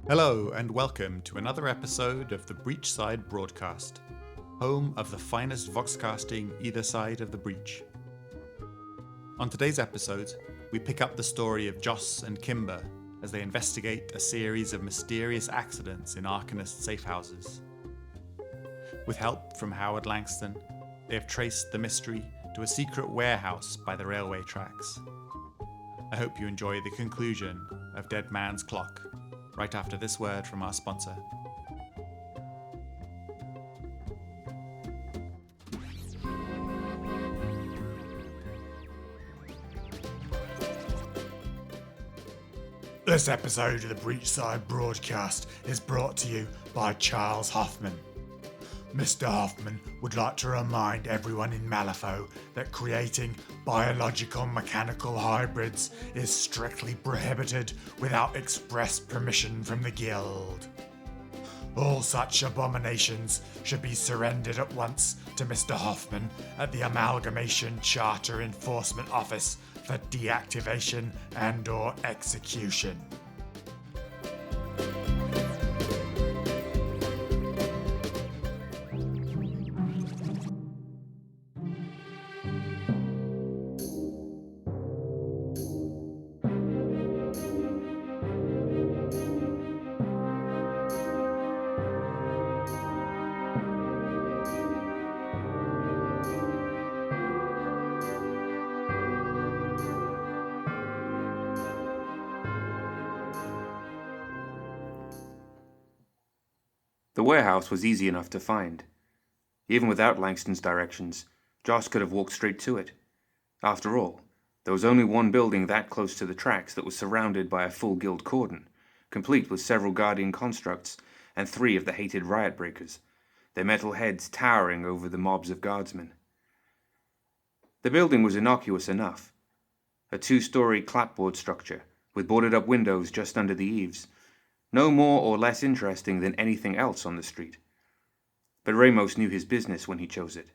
Hello and welcome to another episode of the Breachside Broadcast, home of the finest voxcasting either side of the breach. On today's episode, we pick up the story of Joss and Kimber as they investigate a series of mysterious accidents in Arcanist safehouses. With help from Howard Langston, they have traced the mystery to a secret warehouse by the railway tracks. I hope you enjoy the conclusion of Dead Man's Clock, right after this word from our sponsor. This episode of the Breachside Broadcast is brought to you by Charles Hoffman. Mr. Hoffman would like to remind everyone in Malifaux that creating biological mechanical hybrids is strictly prohibited without express permission from the Guild. All such abominations should be surrendered at once to Mr. Hoffman at the Amalgamation Charter Enforcement Office for deactivation and/or execution. The warehouse was easy enough to find. Even without Langston's directions, Joss could have walked straight to it. After all, there was only one building that close to the tracks that was surrounded by a full guild cordon, complete with several guardian constructs and 3 of the hated riot breakers, their metal heads towering over the mobs of guardsmen. The building was innocuous enough. A 2-story clapboard structure, with boarded-up windows just under the eaves, no more or less interesting than anything else on the street. But Ramos knew his business when he chose it.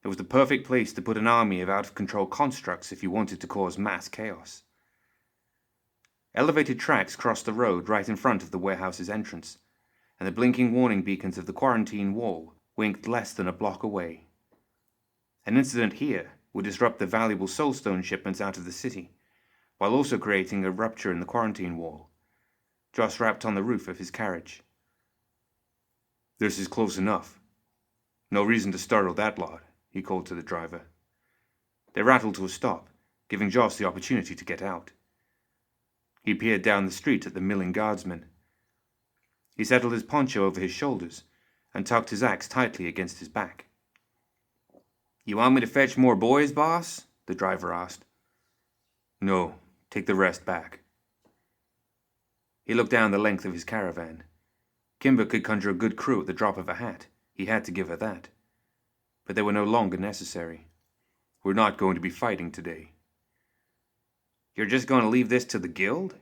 It was the perfect place to put an army of out-of-control constructs if you wanted to cause mass chaos. Elevated tracks crossed the road right in front of the warehouse's entrance, and the blinking warning beacons of the quarantine wall winked less than a block away. An incident here would disrupt the valuable soulstone shipments out of the city, while also creating a rupture in the quarantine wall. Joss rapped on the roof of his carriage. "This is close enough. No reason to startle that lot," he called to the driver. They rattled to a stop, giving Joss the opportunity to get out. He peered down the street at the milling guardsmen. He settled his poncho over his shoulders and tucked his axe tightly against his back. "You want me to fetch more boys, boss?" the driver asked. "No, take the rest back." He looked down the length of his caravan. Kimber could conjure a good crew at the drop of a hat. He had to give her that. But they were no longer necessary. "We're not going to be fighting today." "You're just going to leave this to the guild?"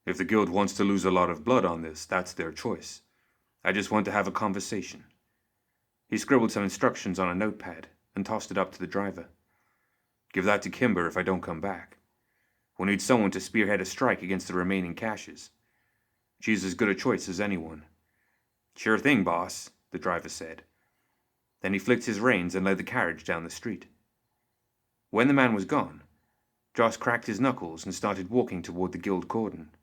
"If the guild wants to lose a lot of blood on this, that's their choice. I just want to have a conversation." He scribbled some instructions on a notepad and tossed it up to the driver. "Give that to Kimber if I don't come back. We'll need someone to spearhead a strike against the remaining caches. She's as good a choice as anyone." "Sure thing, boss," the driver said. Then he flicked his reins and led the carriage down the street. When the man was gone, Joss cracked his knuckles and started walking toward the guild cordon.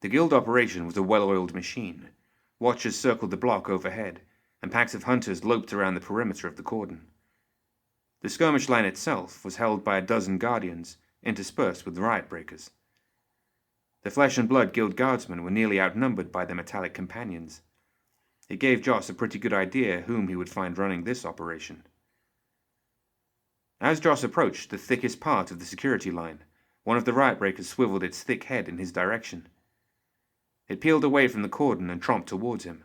The guild operation was a well-oiled machine. Watchers circled the block overhead, and packs of hunters loped around the perimeter of the cordon. The skirmish line itself was held by a dozen guardians, interspersed with riot breakers. The flesh and blood guild guardsmen were nearly outnumbered by their metallic companions. It gave Joss a pretty good idea whom he would find running this operation. As Joss approached the thickest part of the security line, one of the riot breakers swiveled its thick head in his direction. It peeled away from the cordon and tromped towards him.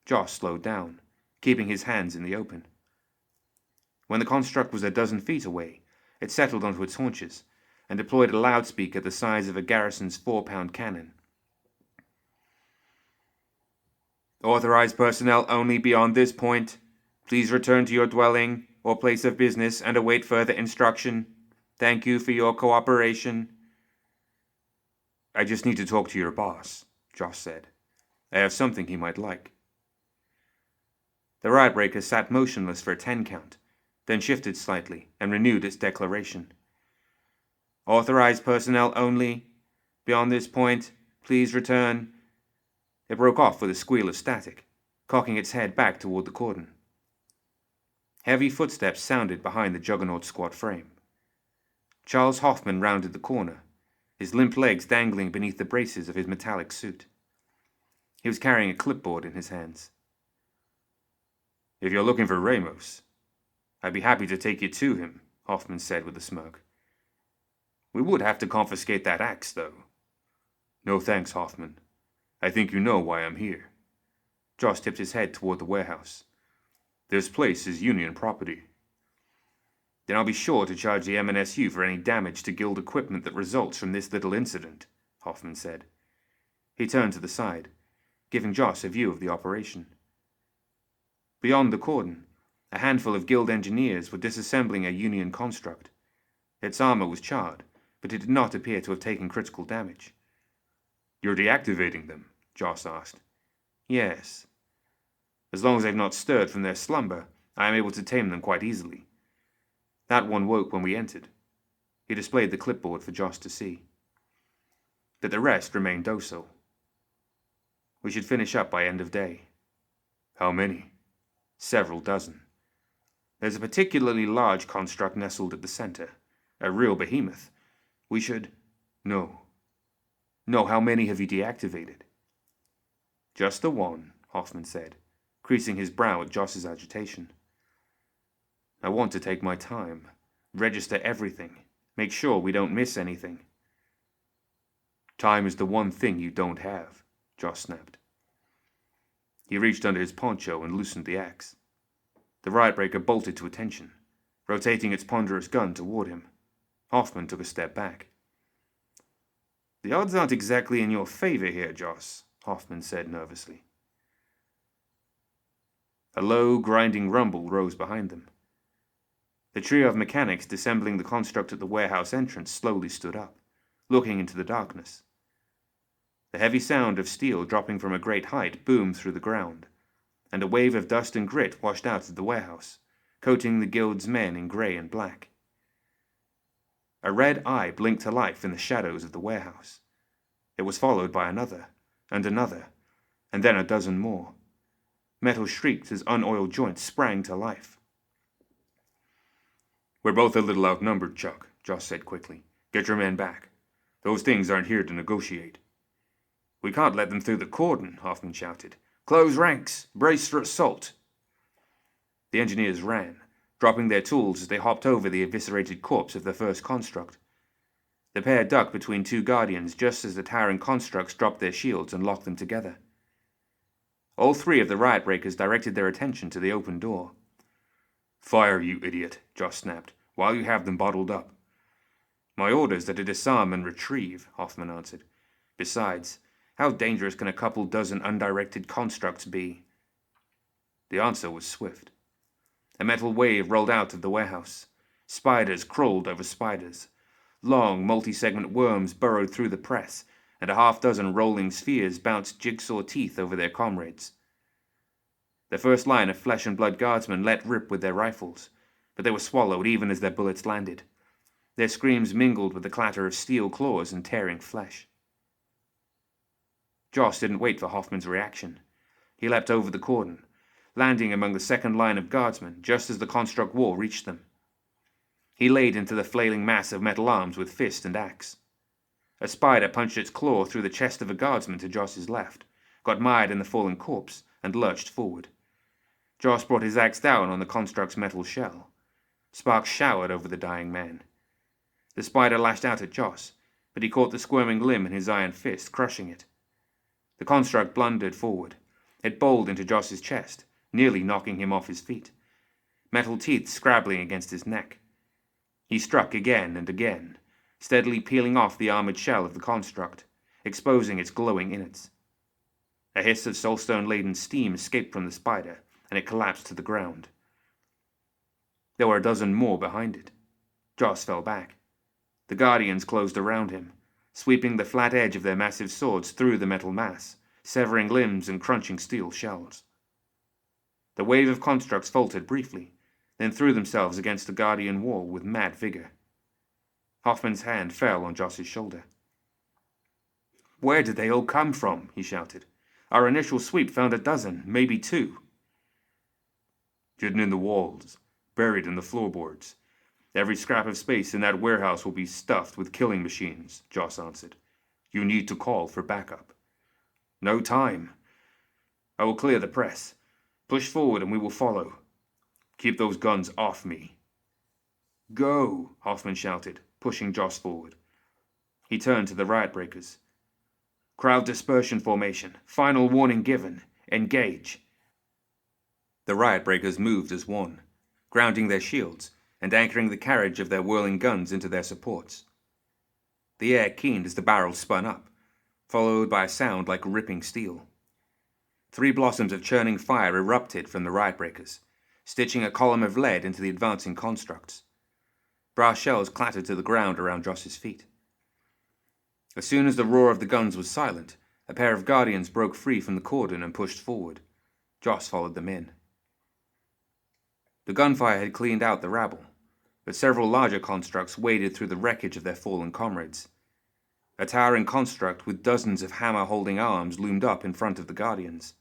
Joss slowed down, keeping his hands in the open. When the construct was a dozen feet away, it settled onto its haunches and deployed a loudspeaker the size of a garrison's 4-pound cannon. "Authorized personnel only beyond this point. Please return to your dwelling or place of business and await further instruction. Thank you for your cooperation." I just need to talk to your boss, Joss said. I have something he might like. The riot breaker sat motionless for a 10 count, then shifted slightly and renewed its declaration. Authorized personnel only. Beyond this point, please return. It broke off with a squeal of static, cocking its head back toward the cordon. Heavy footsteps sounded behind the juggernaut's squat frame. Charles Hoffman rounded the corner, his limp legs dangling beneath the braces of his metallic suit. He was carrying a clipboard in his hands. If you're looking for Ramos, I'd be happy to take you to him, Hoffman said with a smirk. We would have to confiscate that axe, though. No thanks, Hoffman. I think you know why I'm here. Joss tipped his head toward the warehouse. This place is Union property. Then I'll be sure to charge the M&SU for any damage to Guild equipment that results from this little incident, Hoffman said. He turned to the side, giving Joss a view of the operation. Beyond the cordon, a handful of Guild engineers were disassembling a Union construct. Its armor was charred, but it did not appear to have taken critical damage. You're deactivating them? Joss asked. Yes. As long as they've not stirred from their slumber, I am able to tame them quite easily. That one woke when we entered. He displayed the clipboard for Joss to see. But the rest remained docile. We should finish up by end of day. How many? Several dozen. There's a particularly large construct nestled at the center, a real behemoth. We should... No. No, how many have you deactivated? Just the one, Hoffman said, creasing his brow at Joss's agitation. I want to take my time, register everything, make sure we don't miss anything. Time is the one thing you don't have, Joss snapped. He reached under his poncho and loosened the axe. The riot breaker bolted to attention, rotating its ponderous gun toward him. Hoffman took a step back. The odds aren't exactly in your favor here, Joss, Hoffman said nervously. A low, grinding rumble rose behind them. The trio of mechanics disassembling the construct at the warehouse entrance slowly stood up, looking into the darkness. The heavy sound of steel dropping from a great height boomed through the ground, and a wave of dust and grit washed out of the warehouse, coating the guild's men in grey and black. A red eye blinked to life in the shadows of the warehouse. It was followed by another, and then a dozen more. Metal shrieked as unoiled joints sprang to life. We're both a little outnumbered, Chuck, Joss said quickly. Get your men back. Those things aren't here to negotiate. We can't let them through the cordon, Hoffman shouted. Close ranks! Brace for assault! The engineers ran, dropping their tools as they hopped over the eviscerated corpse of the first construct. The pair ducked between two guardians just as the towering constructs dropped their shields and locked them together. All three of the riot breakers directed their attention to the open door. Fire, you idiot, Joss snapped, while you have them bottled up. My orders are to disarm and retrieve, Hoffman answered. Besides, how dangerous can a couple dozen undirected constructs be? The answer was swift. A metal wave rolled out of the warehouse. Spiders crawled over spiders. Long, multi-segment worms burrowed through the press, and a half-dozen rolling spheres bounced jigsaw teeth over their comrades. The first line of flesh and blood guardsmen let rip with their rifles, but they were swallowed even as their bullets landed. Their screams mingled with the clatter of steel claws and tearing flesh. Joss didn't wait for Hoffman's reaction. He leapt over the cordon, landing among the second line of guardsmen just as the construct wall reached them. He laid into the flailing mass of metal arms with fist and axe. A spider punched its claw through the chest of a guardsman to Joss's left, got mired in the fallen corpse, and lurched forward. Joss brought his axe down on the construct's metal shell. Sparks showered over the dying man. The spider lashed out at Joss, but he caught the squirming limb in his iron fist, crushing it. The construct blundered forward. It bowled into Joss's chest, nearly knocking him off his feet, metal teeth scrabbling against his neck. He struck again and again, steadily peeling off the armored shell of the construct, exposing its glowing innards. A hiss of soulstone-laden steam escaped from the spider, and it collapsed to the ground. There were a dozen more behind it. Joss fell back. The guardians closed around him, sweeping the flat edge of their massive swords through the metal mass, severing limbs and crunching steel shells. The wave of constructs faltered briefly, then threw themselves against the Guardian wall with mad vigor. Hoffman's hand fell on Joss's shoulder. "Where did they all come from?" he shouted. "Our initial sweep found a dozen, maybe two." "Hidden in the walls, buried in the floorboards. Every scrap of space in that warehouse will be stuffed with killing machines," Joss answered. "You need to call for backup." "No time. I will clear the press. Push forward and we will follow. Keep those guns off me." "Go," Hoffman shouted, pushing Joss forward. He turned to the riot breakers. "Crowd dispersion formation. Final warning given. Engage." The riot breakers moved as one, grounding their shields and anchoring the carriage of their whirling guns into their supports. The air keened as the barrels spun up, followed by a sound like ripping steel. 3 blossoms of churning fire erupted from the riot breakers, stitching a column of lead into the advancing constructs. Brass shells clattered to the ground around Joss's feet. As soon as the roar of the guns was silent, a pair of guardians broke free from the cordon and pushed forward. Joss followed them in. The gunfire had cleaned out the rabble, but several larger constructs waded through the wreckage of their fallen comrades. A towering construct with dozens of hammer-holding arms loomed up in front of the Guardians.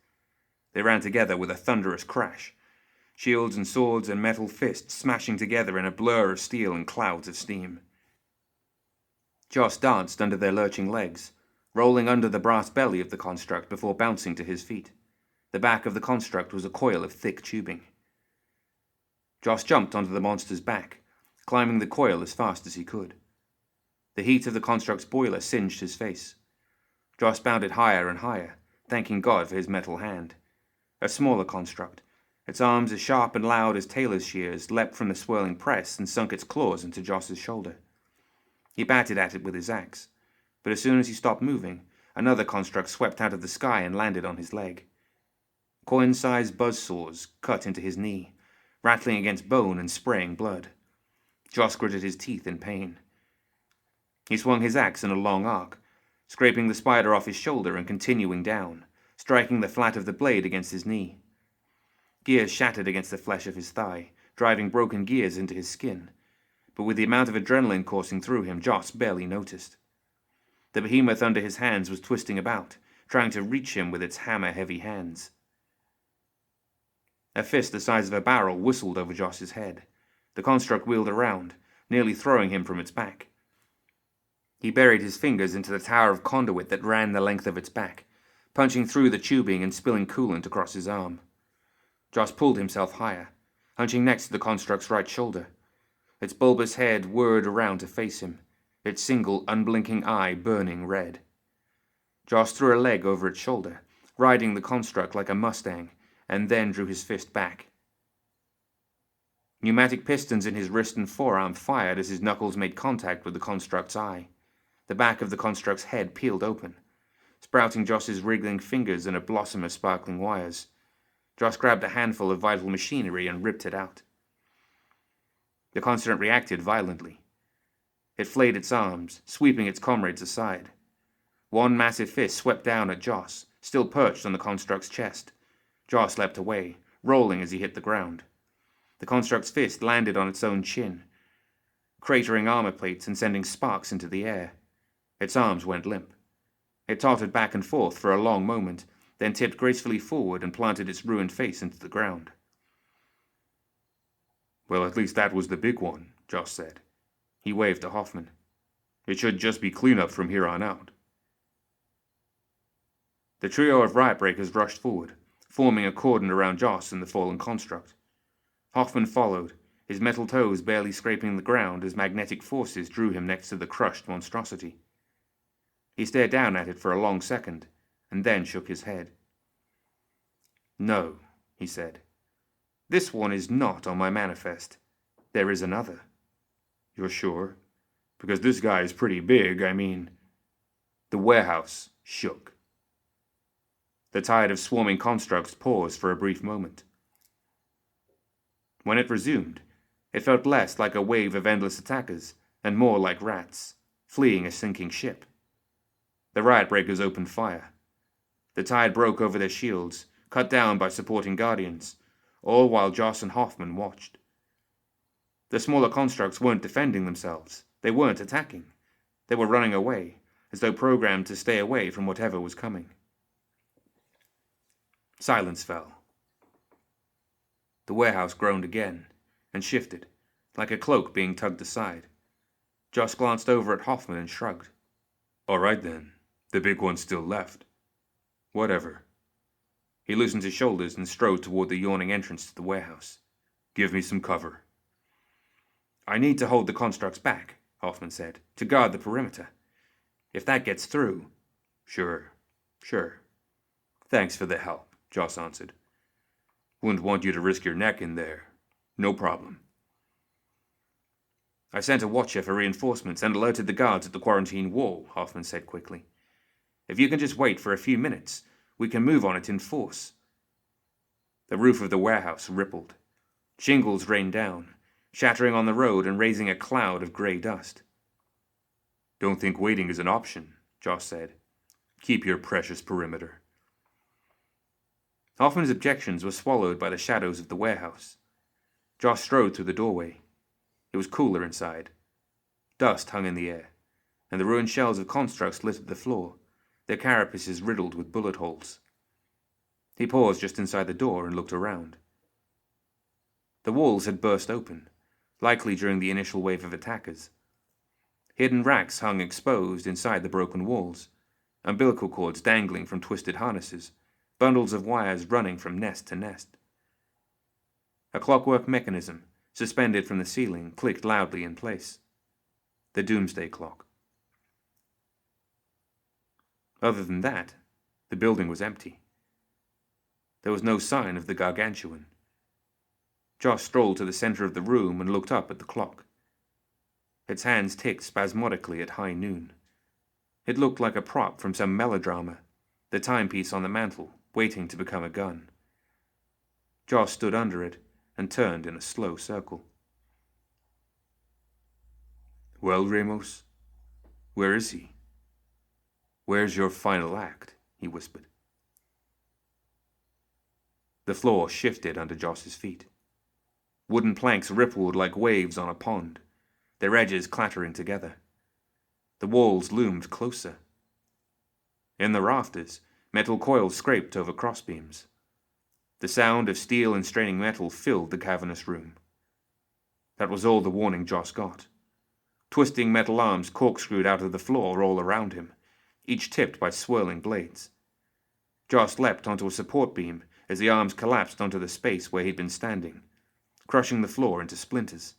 They ran together with a thunderous crash, shields and swords and metal fists smashing together in a blur of steel and clouds of steam. Joss danced under their lurching legs, rolling under the brass belly of the construct before bouncing to his feet. The back of the construct was a coil of thick tubing. Joss jumped onto the monster's back, climbing the coil as fast as he could. The heat of the construct's boiler singed his face. Joss bounded higher and higher, thanking God for his metal hand. A smaller construct, its arms as sharp and loud as tailor's shears, leapt from the swirling press and sunk its claws into Joss's shoulder. He batted at it with his axe, but as soon as he stopped moving, another construct swept out of the sky and landed on his leg. Coin-sized buzzsaws cut into his knee, rattling against bone and spraying blood. Joss gritted his teeth in pain. He swung his axe in a long arc, scraping the spider off his shoulder and continuing down, striking the flat of the blade against his knee. Gears shattered against the flesh of his thigh, driving broken gears into his skin, but with the amount of adrenaline coursing through him, Joss barely noticed. The behemoth under his hands was twisting about, trying to reach him with its hammer-heavy hands. A fist the size of a barrel whistled over Joss's head. The construct wheeled around, nearly throwing him from its back. He buried his fingers into the tower of conduit that ran the length of its back, punching through the tubing and spilling coolant across his arm. Joss pulled himself higher, hunching next to the construct's right shoulder. Its bulbous head whirred around to face him, its single unblinking eye burning red. Joss threw a leg over its shoulder, riding the construct like a mustang, and then drew his fist back. Pneumatic pistons in his wrist and forearm fired as his knuckles made contact with the construct's eye. The back of the construct's head peeled open, sprouting Joss's wriggling fingers in a blossom of sparkling wires. Joss grabbed a handful of vital machinery and ripped it out. The construct reacted violently. It flayed its arms, sweeping its comrades aside. One massive fist swept down at Joss, still perched on the construct's chest. Joss leapt away, rolling as he hit the ground. The construct's fist landed on its own chin, cratering armor plates and sending sparks into the air. Its arms went limp. It tottered back and forth for a long moment, then tipped gracefully forward and planted its ruined face into the ground. "Well, at least that was the big one," Joss said. He waved to Hoffman. "It should just be cleanup from here on out." The trio of riot breakers rushed forward, forming a cordon around Joss and the fallen construct. Hoffman followed, his metal toes barely scraping the ground as magnetic forces drew him next to the crushed monstrosity. He stared down at it for a long second, and then shook his head. "No," he said. "This one is not on my manifest. There is another." "You're sure? Because this guy is pretty big, I mean." The warehouse shook. The tide of swarming constructs paused for a brief moment. When it resumed, it felt less like a wave of endless attackers and more like rats, fleeing a sinking ship. The riot breakers opened fire. The tide broke over their shields, cut down by supporting guardians, all while Joss and Hoffman watched. The smaller constructs weren't defending themselves. They weren't attacking. They were running away, as though programmed to stay away from whatever was coming. Silence fell. The warehouse groaned again, and shifted, like a cloak being tugged aside. Joss glanced over at Hoffman and shrugged. "All right then, the big one's still left. Whatever." He loosened his shoulders and strode toward the yawning entrance to the warehouse. "Give me some cover." "I need to hold the constructs back," Hoffman said, "to guard the perimeter. If that gets through—" Sure. "Thanks for the help," Joss answered. "Wouldn't want you to risk your neck in there. No problem." "I sent a watcher for reinforcements and alerted the guards at the quarantine wall," Hoffman said quickly. "If you can just wait for a few minutes, we can move on it in force." The roof of the warehouse rippled. Shingles rained down, shattering on the road and raising a cloud of grey dust. "Don't think waiting is an option," Joss said. "Keep your precious perimeter." Hoffman's objections were swallowed by the shadows of the warehouse. Joss strode through the doorway. It was cooler inside. Dust hung in the air, and the ruined shells of constructs littered the floor, their carapaces riddled with bullet holes. He paused just inside the door and looked around. The walls had burst open, likely during the initial wave of attackers. Hidden racks hung exposed inside the broken walls, umbilical cords dangling from twisted harnesses, bundles of wires running from nest to nest. A clockwork mechanism, suspended from the ceiling, clicked loudly in place. The doomsday clock. Other than that, the building was empty. There was no sign of the gargantuan. Joss strolled to the center of the room and looked up at the clock. Its hands ticked spasmodically at high noon. It looked like a prop from some melodrama, the timepiece on the mantel, waiting to become a gun. Joss stood under it and turned in a slow circle. "Well, Ramos, where is he? Where's your final act?" he whispered. The floor shifted under Joss's feet. Wooden planks rippled like waves on a pond, their edges clattering together. The walls loomed closer. In the rafters, metal coils scraped over crossbeams. The sound of steel and straining metal filled the cavernous room. That was all the warning Joss got. Twisting metal arms corkscrewed out of the floor all around him, each tipped by swirling blades. Joss leapt onto a support beam as the arms collapsed onto the space where he'd been standing, crushing the floor into splinters.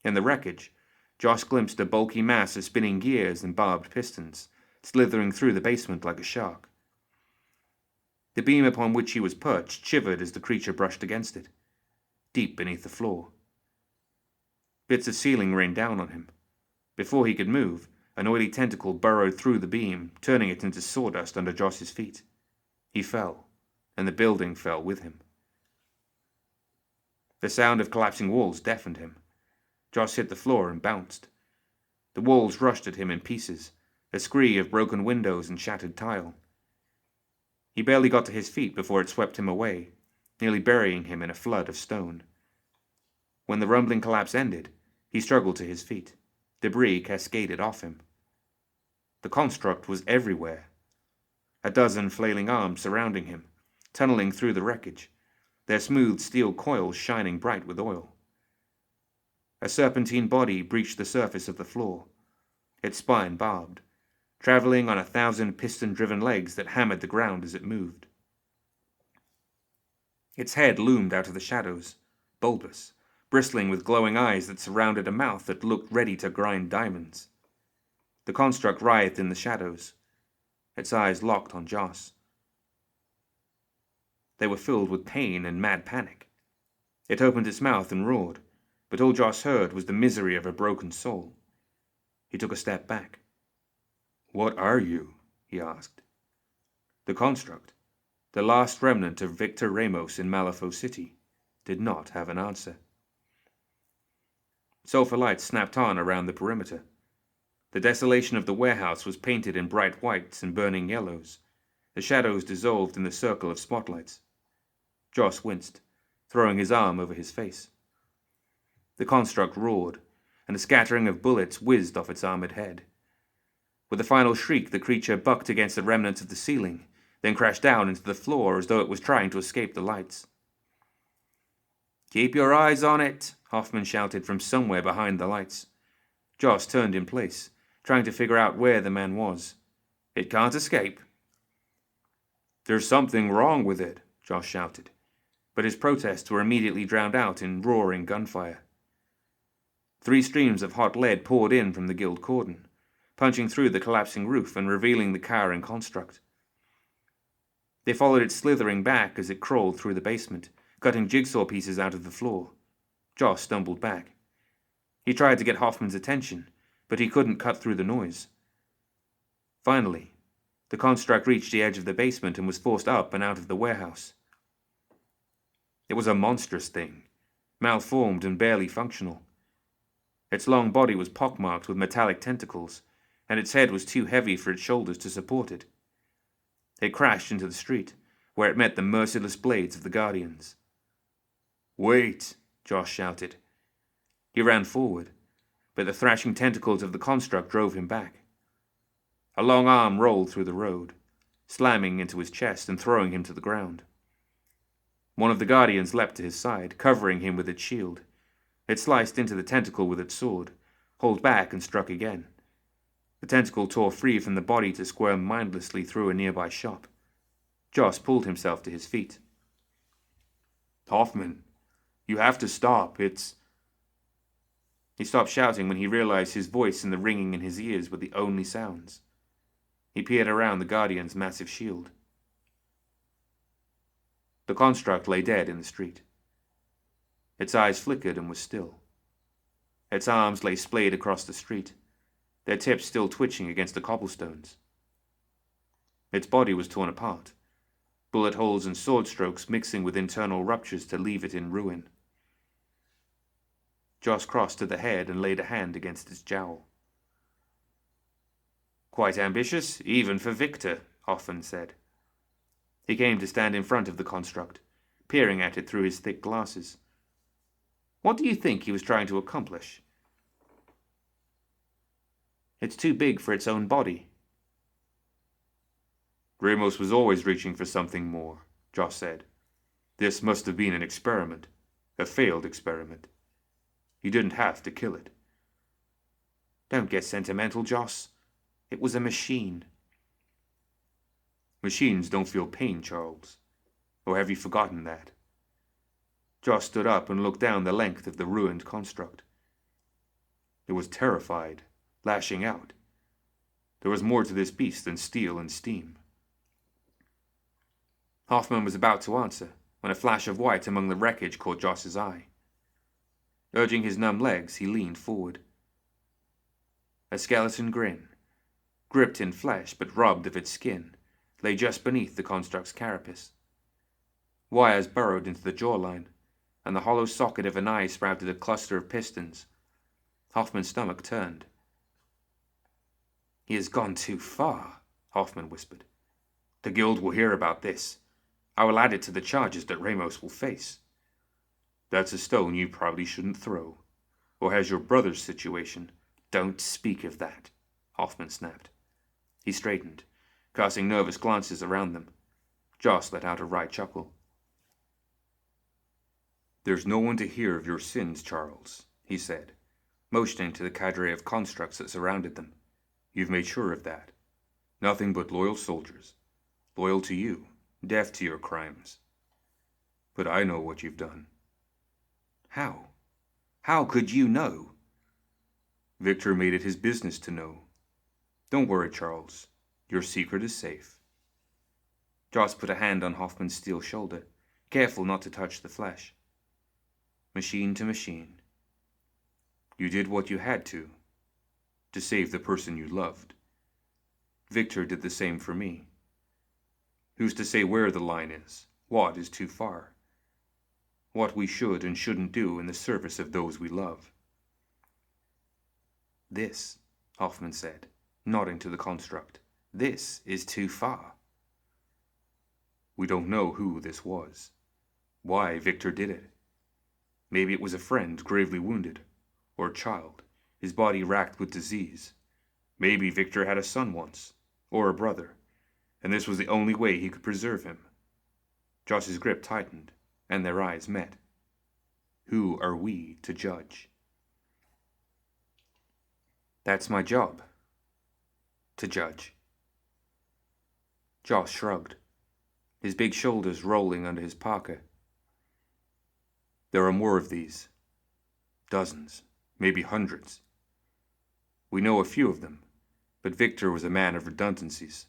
In the wreckage, Joss glimpsed a bulky mass of spinning gears and barbed pistons, slithering through the basement like a shark. The beam upon which he was perched shivered as the creature brushed against it, deep beneath the floor. Bits of ceiling rained down on him. Before he could move, an oily tentacle burrowed through the beam, turning it into sawdust under Joss's feet. He fell, and the building fell with him. The sound of collapsing walls deafened him. Joss hit the floor and bounced. The walls rushed at him in pieces, a scree of broken windows and shattered tile. He barely got to his feet before it swept him away, nearly burying him in a flood of stone. When the rumbling collapse ended, he struggled to his feet. Debris cascaded off him. The construct was everywhere. A dozen flailing arms surrounding him, tunneling through the wreckage, their smooth steel coils shining bright with oil. A serpentine body breached the surface of the floor, its spine barbed, traveling on 1,000 piston-driven legs that hammered the ground as it moved. Its head loomed out of the shadows, bulbous, bristling with glowing eyes that surrounded a mouth that looked ready to grind diamonds. The construct writhed in the shadows, its eyes locked on Joss. They were filled with pain and mad panic. It opened its mouth and roared, but all Joss heard was the misery of a broken soul. He took a step back. "What are you?" he asked. The construct, the last remnant of Victor Ramos in Malifaux City, did not have an answer. Sulfur lights snapped on around the perimeter. The desolation of the warehouse was painted in bright whites and burning yellows. The shadows dissolved in the circle of spotlights. Joss winced, throwing his arm over his face. The construct roared, and a scattering of bullets whizzed off its armored head. With a final shriek, the creature bucked against the remnants of the ceiling, then crashed down into the floor as though it was trying to escape the lights. "Keep your eyes on it," Hoffman shouted from somewhere behind the lights. Joss turned in place, trying to figure out where the man was. "It can't escape." "There's something wrong with it," Joss shouted, but his protests were immediately drowned out in roaring gunfire. 3 streams of hot lead poured in from the guild cordon, punching through the collapsing roof and revealing the cowering construct. They followed it slithering back as it crawled through the basement, cutting jigsaw pieces out of the floor. Joss stumbled back. He tried to get Hoffman's attention, but he couldn't cut through the noise. Finally, the construct reached the edge of the basement and was forced up and out of the warehouse. It was a monstrous thing, malformed and barely functional. Its long body was pockmarked with metallic tentacles, and its head was too heavy for its shoulders to support it. It crashed into the street, where it met the merciless blades of the Guardians. "Wait!" Josh shouted. He ran forward, but the thrashing tentacles of the construct drove him back. A long arm rolled through the road, slamming into his chest and throwing him to the ground. One of the Guardians leapt to his side, covering him with its shield. It sliced into the tentacle with its sword, hauled back and struck again. The tentacle tore free from the body to squirm mindlessly through a nearby shop. Joss pulled himself to his feet. "Hoffman, you have to stop. It's..." He stopped shouting when he realized his voice and the ringing in his ears were the only sounds. He peered around the Guardian's massive shield. The construct lay dead in the street. Its eyes flickered and was still. Its arms lay splayed across the street, their tips still twitching against the cobblestones. Its body was torn apart, bullet holes and sword strokes mixing with internal ruptures to leave it in ruin. Joss crossed to the head and laid a hand against its jowl. "Quite ambitious, even for Victor," Hoffman said. He came to stand in front of the construct, peering at it through his thick glasses. "What do you think he was trying to accomplish?" "It's too big for its own body." "Ramos was always reaching for something more," Joss said. "This must have been an experiment, a failed experiment. You didn't have to kill it." "Don't get sentimental, Joss. It was a machine." "Machines don't feel pain, Charles. Or have you forgotten that?" Joss stood up and looked down the length of the ruined construct. It was terrified, lashing out. There was more to this beast than steel and steam. Hoffman was about to answer when a flash of white among the wreckage caught Joss's eye. Urging his numb legs, he leaned forward. A skeleton grin, gripped in flesh but robbed of its skin, lay just beneath the construct's carapace. Wires burrowed into the jawline, and the hollow socket of an eye sprouted a cluster of pistons. Hoffman's stomach turned. "He has gone too far," Hoffman whispered. "The guild will hear about this. I will add it to the charges that Ramos will face." "That's a stone you probably shouldn't throw. Or has your brother's situation..." "Don't speak of that," Hoffman snapped. He straightened, casting nervous glances around them. Joss let out a wry chuckle. "There's no one to hear of your sins, Charles," he said, motioning to the cadre of constructs that surrounded them. "You've made sure of that. Nothing but loyal soldiers. Loyal to you, deaf to your crimes. But I know what you've done." "How? How could you know?" "Victor made it his business to know. Don't worry, Charles. Your secret is safe." Joss put a hand on Hoffman's steel shoulder, careful not to touch the flesh. Machine to machine. You did what you had to save the person you loved. Victor did the same for me. Who's to say where the line is, what is too far? What we should and shouldn't do in the service of those we love. This Hoffman said, nodding to the construct. This is too far. We don't know who this was. Why Victor did it. Maybe it was a friend gravely wounded, or a child, his body racked with disease. Maybe Victor had a son once, or a brother, and this was the only way he could preserve him. Josh's grip tightened, and their eyes met. Who are we to judge? That's my job. To judge. Josh shrugged, his big shoulders rolling under his parka. There are more of these. Dozens, maybe hundreds. We know a few of them, but Victor was a man of redundancies.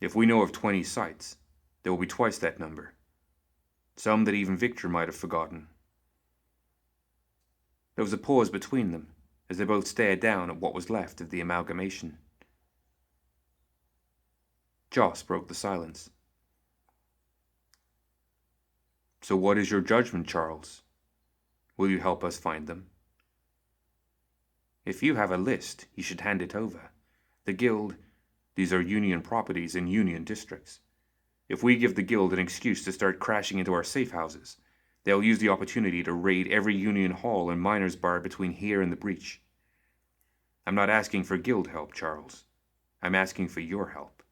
If we know of 20 sites, there will be twice that number. Some that even Victor might have forgotten. There was a pause between them, as they both stared down at what was left of the amalgamation. Joss broke the silence. So what is your judgment, Charles? Will you help us find them? If you have a list, you should hand it over. The Guild, these are Union properties in Union districts. If we give the Guild an excuse to start crashing into our safe houses, they'll use the opportunity to raid every Union hall and miners' bar between here and the breach. I'm not asking for Guild help, Charles. I'm asking for your help.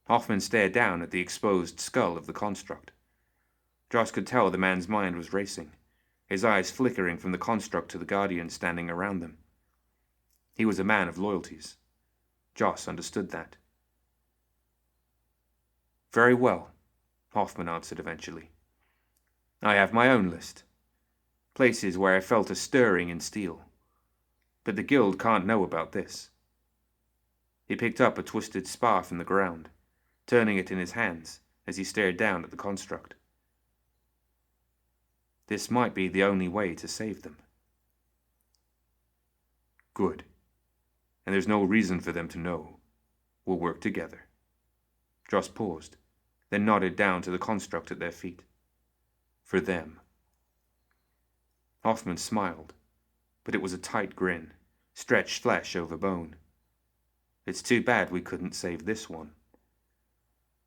Hoffman stared down at the exposed skull of the construct. Joss could tell the man's mind was racing, his eyes flickering from the construct to the guardians standing around them. He was a man of loyalties. Joss understood that. Very well, Hoffman answered eventually. I have my own list. Places where I felt a stirring in steel. But the Guild can't know about this. He picked up a twisted spar from the ground, turning it in his hands as he stared down at the construct. This might be the only way to save them. Good. And there's no reason for them to know. We'll work together. Joss paused, then nodded down to the construct at their feet. For them. Hoffman smiled, but it was a tight grin, stretched flesh over bone. It's too bad we couldn't save this one.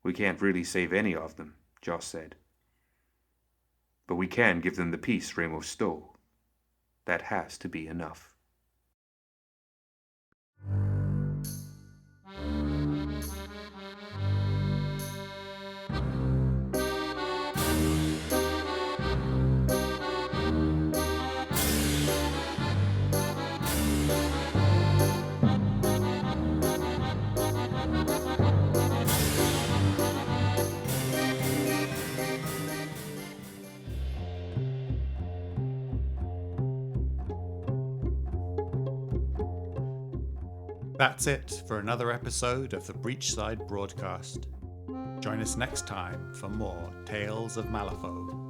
We can't really save any of them, Joss said. But we can give them the piece Ramos stole. That has to be enough. That's it for another episode of the Breachside Broadcast. Join us next time for more Tales of Malifaux.